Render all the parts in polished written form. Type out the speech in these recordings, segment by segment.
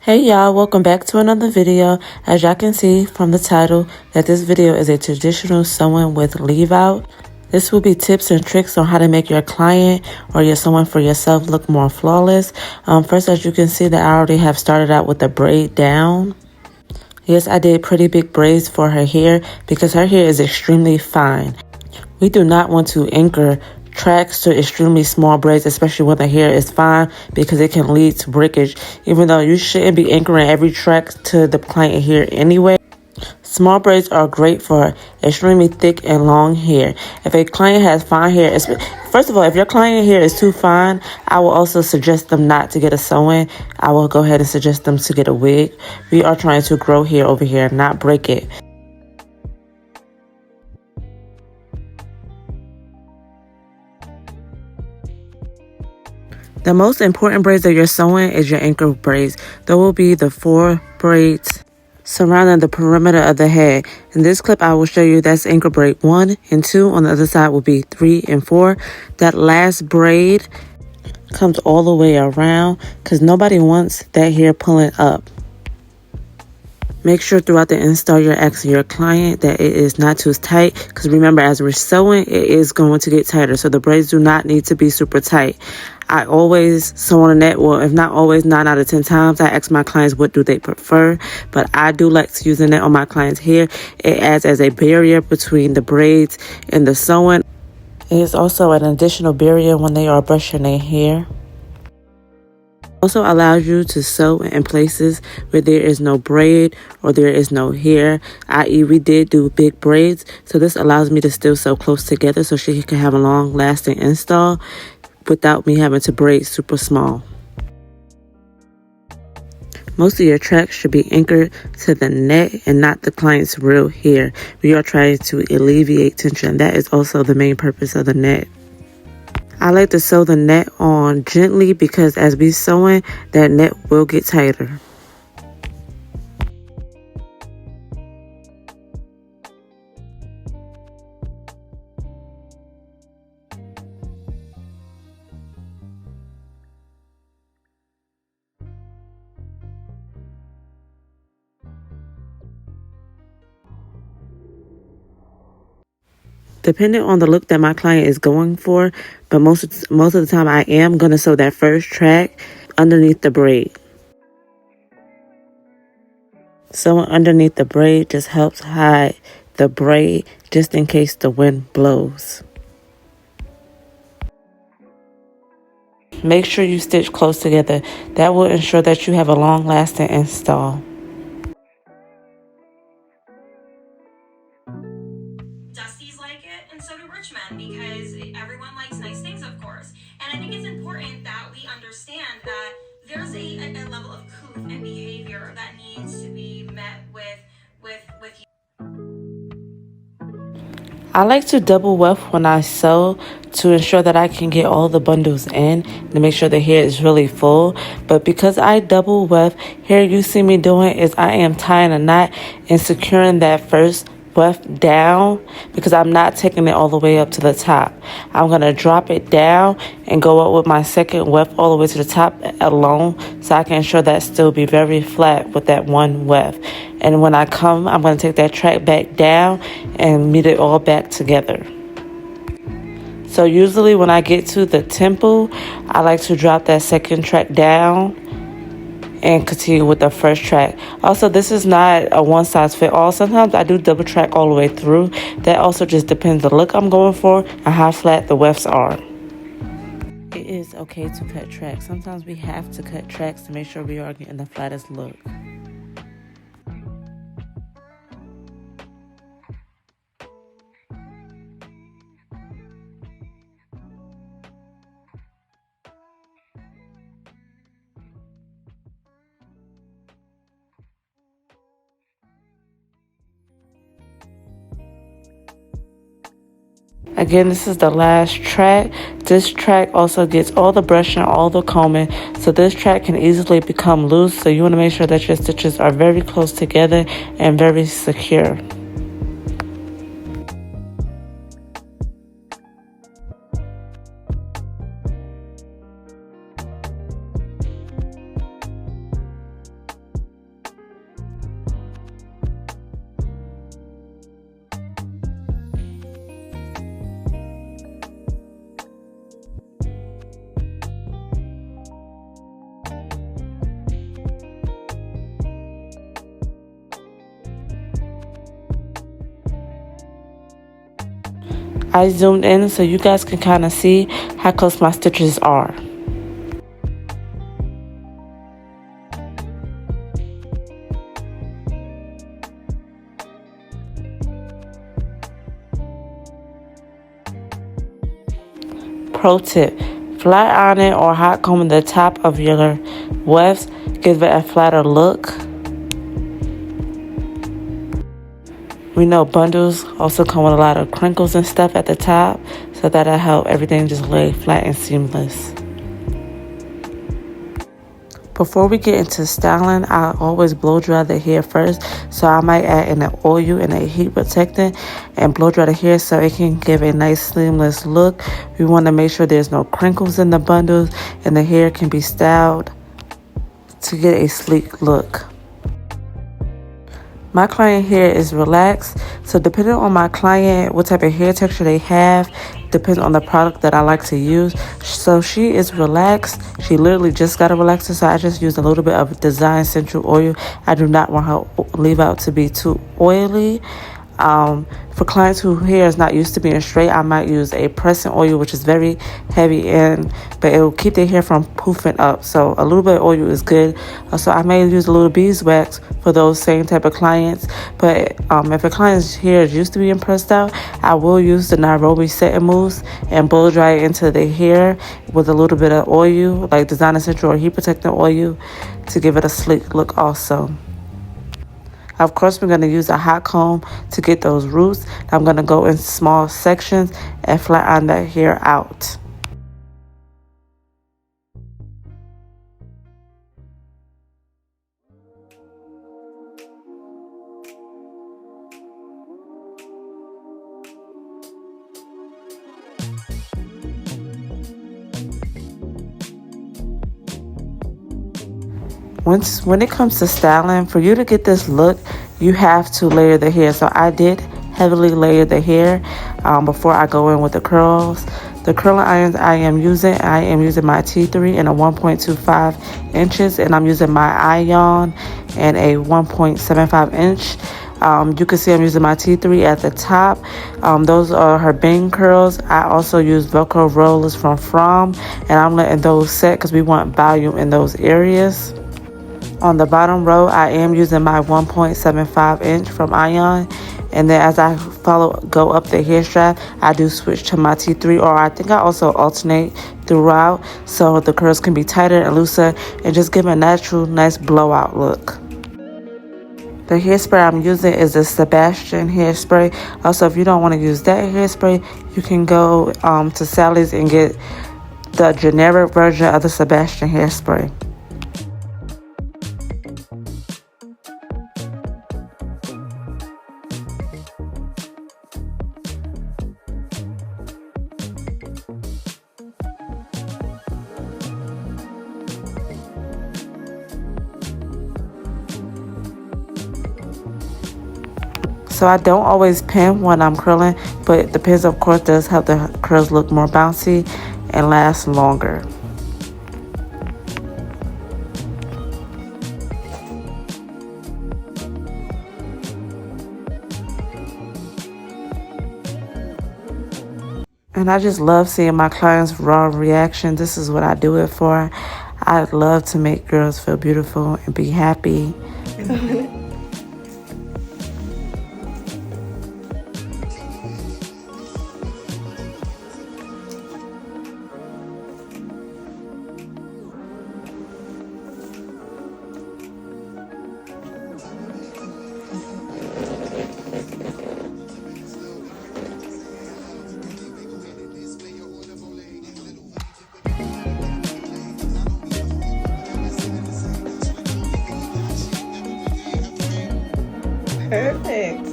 Hey y'all, welcome back to another video. As y'all can see from the title that this video is a traditional sewing with leave out. This will be tips and tricks on how to make your client or your sewing for yourself look more flawless. First, as you can see, that I already have started out with the braid down. Yes, I did pretty big braids for her hair because her hair is extremely fine. We do not want to anchor tracks to extremely small braids, especially when the hair is fine, because it can lead to breakage. Even though you shouldn't be anchoring every track to the client hair anyway, small braids are great for extremely thick and long hair. If a client has fine hair, first of all, if your client hair is too fine, I will also suggest them not to get a sew-in. I will go ahead and suggest them to get a wig. We are trying to grow hair over here, not break it. The most important braids that you're sewing is your anchor braids. There will be the 4 braids surrounding the perimeter of the head. In this clip, I will show you that's anchor braid 1 and 2. On the other side will be 3 and 4. That last braid comes all the way around because nobody wants that hair pulling up. Make sure throughout the install you're asking your client that it is not too tight, because remember, as we're sewing, it is going to get tighter. So the braids do not need to be super tight. I always sew on a net, well, if not always, 9 out of 10 times, I ask my clients what do they prefer. But I do like to use a net on my clients' hair. It adds as a barrier between the braids and the sewing. It is also an additional barrier when they are brushing their hair. Also allows you to sew in places where there is no braid or there is no hair, i.e. we did do big braids, so this allows me to still sew close together so she can have a long lasting install without me having to braid super small. Most of your tracks should be anchored to the net and not the client's real hair. We are trying to alleviate tension. That is also the main purpose of the net. I like to sew the net on gently because as we sewing, that net will get tighter. Depending on the look that my client is going for, but most of the time I am going to sew that first track underneath the braid. Sewing underneath the braid just helps hide the braid just in case the wind blows. Make sure you stitch close together. That will ensure that you have a long-lasting install. Dusties like it, and so do rich men, because everyone likes nice things, of course. And I think it's important that we understand that there's a level of couth and behavior that needs to be met with you. I like to double weft when I sew to ensure that I can get all the bundles in to make sure the hair is really full. But because I double weft, here you see me doing is I am tying a knot and securing that first weft down because I'm not taking it all the way up to the top. I'm going to drop it down and go up with my second weft all the way to the top alone so I can ensure that still be very flat with that one weft. And when I come, I'm going to take that track back down and meet it all back together. So usually when I get to the temple, I like to drop that second track down and continue with the first track. Also, this is not a one-size-fits-all. Sometimes I do double track all the way through. That also just depends on the look I'm going for and how flat the wefts are. It is okay to cut tracks. Sometimes we have to cut tracks to make sure we are getting the flattest look. Again, this is the last track. This track also gets all the brushing, all the combing, so this track can easily become loose. So you want to make sure that your stitches are very close together and very secure. I zoomed in so you guys can kind of see how close my stitches are. Pro tip, flat ironing or hot combing the top of your wefts gives it a flatter look. We know bundles also come with a lot of crinkles and stuff at the top, so that'll help everything just lay flat and seamless. Before we get into styling, I always blow dry the hair first, so I might add in an oil and a heat protectant and blow dry the hair so it can give a nice seamless look. We want to make sure there's no crinkles in the bundles and the hair can be styled to get a sleek look. My client hair is relaxed, so depending on my client, what type of hair texture they have, depends on the product that I like to use. So she is relaxed. She literally just got a relaxer, so I just used a little bit of Design Central oil. I do not want her leave out to be too oily. For clients whose hair is not used to being straight, I might use a pressing oil, which is very heavy but it will keep their hair from poofing up. So a little bit of oil is good. So I may use a little beeswax for those same type of clients. But if a client's hair is used to being pressed out, I will use the Nairobi setting mousse and blow dry it into their hair with a little bit of oil, like Design Essential or heat protectant oil, to give it a sleek look also. Of course, we're going to use a hot comb to get those roots. I'm going to go in small sections and flat iron that hair out. When it comes to styling, for you to get this look, you have to layer the hair. So I did heavily layer the hair before I go in with the curls. The curling irons I am using my T3 in a 1.25 inches, and I'm using my yall and a 1.75 inch. You can see I'm using my T3 at the top. Those are her Bing curls. I also use Velcro rollers from, and I'm letting those set because we want volume in those areas. On the bottom row, I am using my 1.75 inch from Ion. And then as I go up the hair strap, I do switch to my T3, or I think I also alternate throughout so the curls can be tighter and looser and just give a natural, nice blowout look. The hairspray I'm using is the Sebastian hairspray. Also, if you don't want to use that hairspray, you can go to Sally's and get the generic version of the Sebastian hairspray. So I don't always pin when I'm curling, but it depends, of course, does help the curls look more bouncy and last longer. And I just love seeing my clients' raw reaction. This is what I do it for. I love to make girls feel beautiful and be happy. Perfect.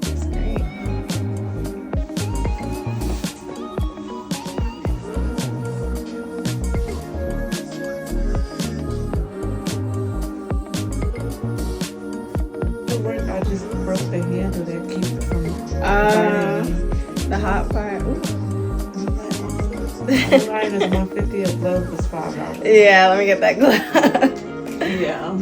That's great. The work, I just broke the handle that keeps it from The hot part. Ooh. The line is $150, a glove is $5. Yeah, let me get that glove. Yeah.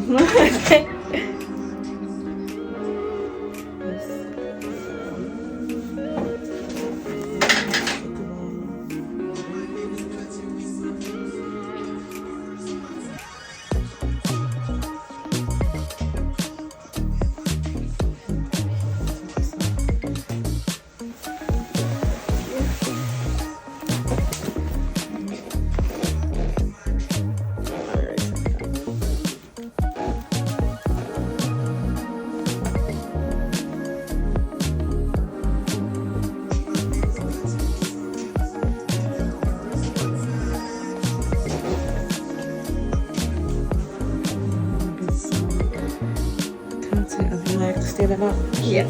get them up? Yes.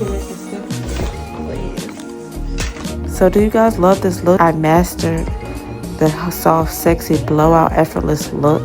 Please. So do you guys love this look? I mastered the soft, sexy, blowout, effortless look.